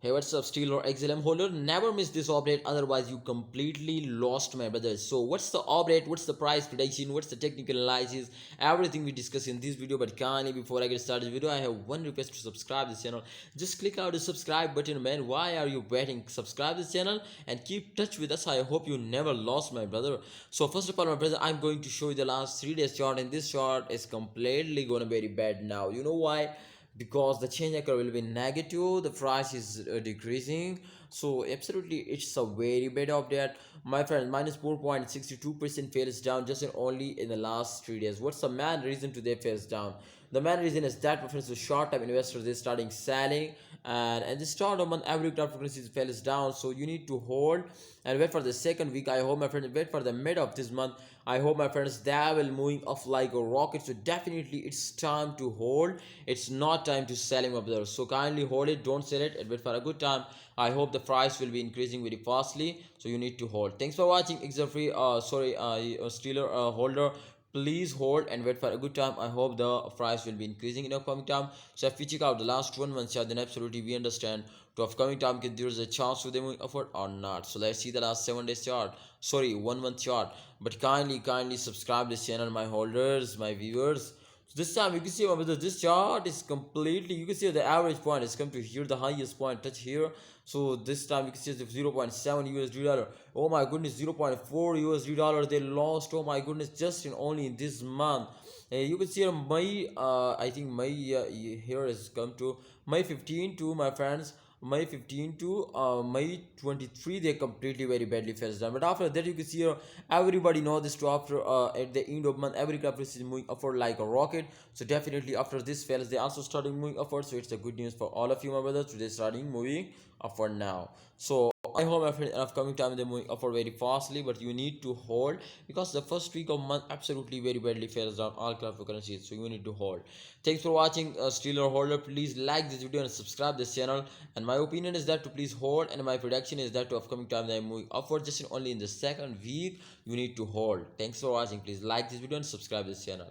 Hey, what's up, Stellar XLM holder? Never miss this update, otherwise you completely lost, my brothers. So, what's the update? What's the price prediction? What's the technical analysis? Everything we discuss in this video. But kindly, before I get started this video, I have one request to subscribe this channel. Just click out the subscribe button, man. Why are you waiting? Subscribe this channel and keep touch with us. I hope you never lost, my brother. So, first of all, my brother, I'm going to show you the last 3 days chart, and this chart is completely gonna be very bad now. You know why? Because the change occur will be negative, the price is decreasing. So absolutely it's a very bad update, my friend. Minus 4.62% fails down just in only in the last 3 days. What's the main reason to they fails down? The main reason is that preference to short-term investors, they starting selling, and the start of month every cryptocurrency fails down, so you need to hold and wait for the second week. I hope, my friend, wait for the mid of this month. I hope, my friends, they will moving off like a rocket. So definitely it's time to hold. It's not time to sell him up there. So kindly hold it, don't sell it, and wait for a good time. I hope the price will be increasing very fastly, so you need to hold. Thanks for watching. Stellar holder, please hold and wait for a good time. I hope the price will be increasing in upcoming time. So if we check out the last 1 month chart, then absolutely we understand to upcoming time if there is a chance to them moving upward or not. So let's see the last 7 days chart, sorry, 1 month chart. But kindly subscribe this channel, my holders, my viewers. So this time you can see, whether this chart is completely, you can see the average point is come to here, the highest point touch here. So this time you can see the 0.7 USD dollar. Oh my goodness, 0.4 USD dollar they lost. Oh my goodness, just in only in this month. You can see May, I think May, here has come to May 15 to, my friends, May 15 to May 23, they completely very badly fell down. But after that, you can see everybody know this to after at the end of month, every club is moving upward like a rocket. So definitely after this fails, they also starting moving upward. So it's a good news for all of you, my brothers. Today starting moving upward now. So I hope, my friend, in upcoming time they're moving upward very fastly, but you need to hold because the first week of month absolutely very badly fails down all cryptocurrencies. So you need to hold. Thanks for watching, Stellar holder. Please like this video and subscribe this channel. And my opinion is that to please hold, and my prediction is that to upcoming time they are moving upward just in only in the second week. You need to hold. Thanks for watching. Please like this video and subscribe this channel.